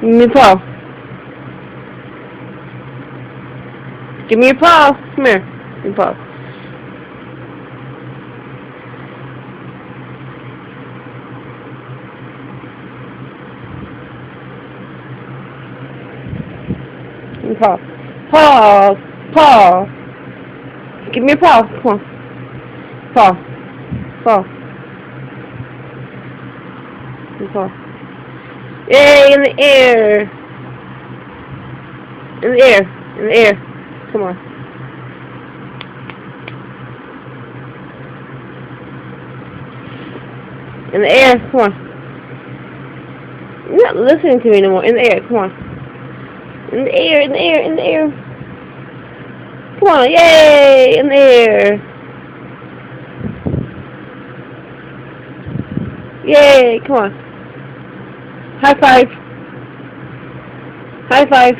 Give me a paw. Give me a paw. Come here. Give me a paw. Give me a paw. Paw. Paw. Give me a paw. Come on. Paw. Paw. Give me a paw. Yay, in the air. In the air. In the air. Come on. In the air. Come on. You're not listening to me no more. In the air. Come on. In the air. In the air. In the air. Come on. Yay. In the air. Yay. Come on. High five. High five.